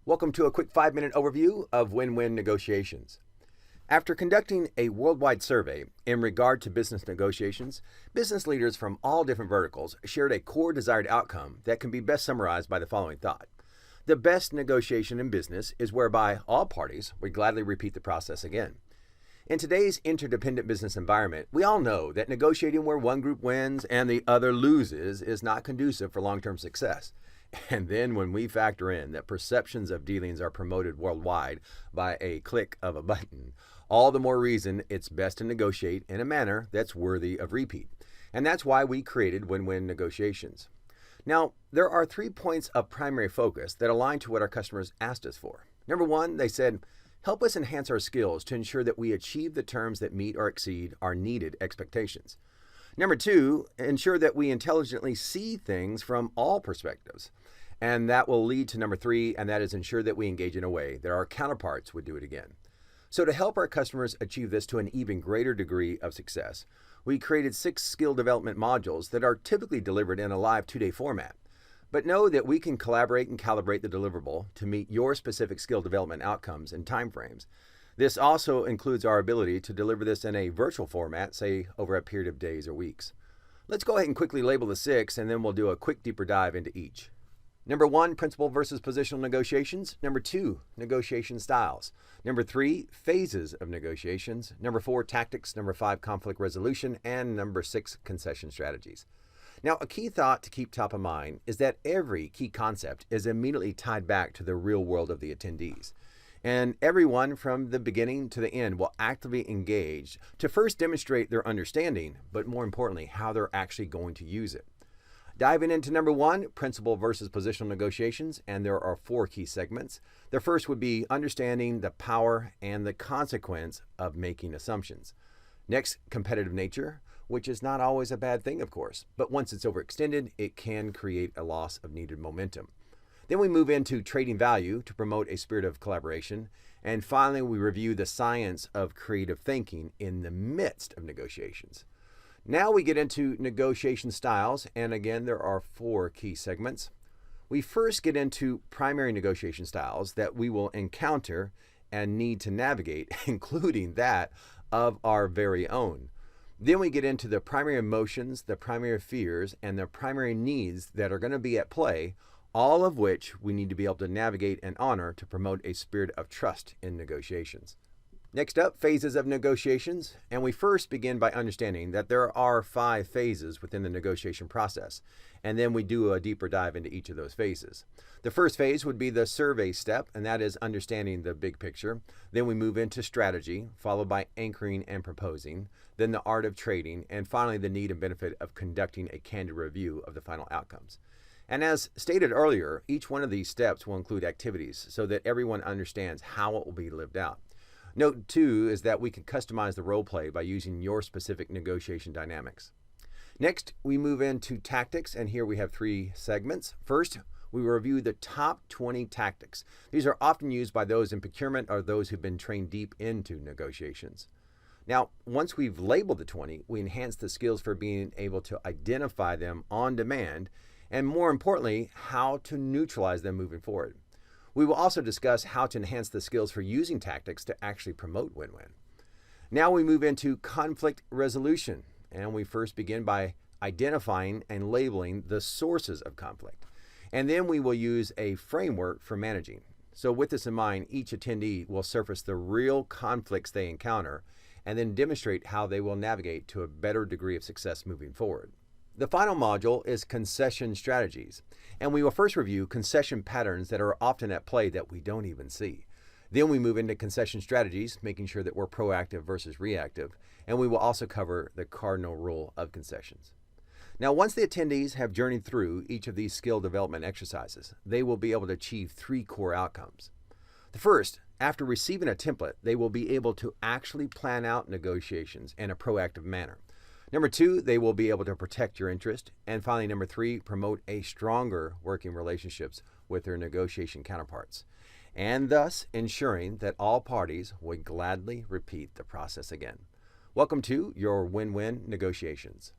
Welcome to a quick 5-minute overview of win-win negotiations. After conducting a worldwide survey in regard to business negotiations, business leaders from all different verticals shared a core desired outcome that can be best summarized by the following thought. The best negotiation in business is whereby all parties would gladly repeat the process again. In today's interdependent business environment, we all know that negotiating where one group wins and the other loses is not conducive for long-term success. And then when we factor in that perceptions of dealings are promoted worldwide by a click of a button, all the more reason it's best to negotiate in a manner that's worthy of repeat. And that's why we created win-win negotiations. Now, there are 3 points of primary focus that align to what our customers asked us for. Number 1, they said, help us enhance our skills to ensure that we achieve the terms that meet or exceed our needed expectations. Number 2, ensure that we intelligently see things from all perspectives. And that will lead to number 3, and that is ensure that we engage in a way that our counterparts would do it again. So to help our customers achieve this to an even greater degree of success, we created 6 skill development modules that are typically delivered in a live 2-day format. But know that we can collaborate and calibrate the deliverable to meet your specific skill development outcomes and timeframes. This also includes our ability to deliver this in a virtual format, say over a period of days or weeks. Let's go ahead and quickly label the 6, and then we'll do a quick deeper dive into each. Number 1, principal versus positional negotiations. Number 2, negotiation styles. Number 3, phases of negotiations. Number 4, tactics. Number 5, conflict resolution. And number 6, concession strategies. Now, a key thought to keep top of mind is that every key concept is immediately tied back to the real world of the attendees. And everyone from the beginning to the end will actively engage to first demonstrate their understanding, but more importantly, how they're actually going to use it. Diving into number 1, principal versus positional negotiations, and there are 4 key segments. The first would be understanding the power and the consequence of making assumptions. Next, competitive nature, which is not always a bad thing, of course, but once it's overextended, it can create a loss of needed momentum. Then we move into trading value to promote a spirit of collaboration. And finally, we review the science of creative thinking in the midst of negotiations. Now we get into negotiation styles, and again, there are 4 key segments. We first get into primary negotiation styles that we will encounter and need to navigate, including that of our very own. Then we get into the primary emotions, the primary fears, and the primary needs that are going to be at play, all of which we need to be able to navigate and honor to promote a spirit of trust in negotiations. Next up, phases of negotiations, and we first begin by understanding that there are 5 phases within the negotiation process, and then we do a deeper dive into each of those phases. The first phase would be the survey step, and that is understanding the big picture. Then we move into strategy, followed by anchoring and proposing, then the art of trading, and finally the need and benefit of conducting a candid review of the final outcomes. And as stated earlier, each one of these steps will include activities so that everyone understands how it will be lived out. Note 2 is that we can customize the role play by using your specific negotiation dynamics. Next, we move into tactics, and here we have 3 segments. First, we will review the top 20 tactics. These are often used by those in procurement or those who've been trained deep into negotiations. Now, once we've labeled the 20, we enhance the skills for being able to identify them on demand, and more importantly, how to neutralize them moving forward. We will also discuss how to enhance the skills for using tactics to actually promote win-win. Now we move into conflict resolution, and we first begin by identifying and labeling the sources of conflict. And then we will use a framework for managing. So with this in mind, each attendee will surface the real conflicts they encounter and then demonstrate how they will navigate to a better degree of success moving forward. The final module is concession strategies, and we will first review concession patterns that are often at play that we don't even see. Then we move into concession strategies, making sure that we're proactive versus reactive, and we will also cover the cardinal rule of concessions. Now, once the attendees have journeyed through each of these skill development exercises, they will be able to achieve 3 core outcomes. The first, after receiving a template, they will be able to actually plan out negotiations in a proactive manner. Number 2, they will be able to protect your interest. And finally, number 3, promote a stronger working relationships with their negotiation counterparts, and thus ensuring that all parties would gladly repeat the process again. Welcome to your win-win negotiations.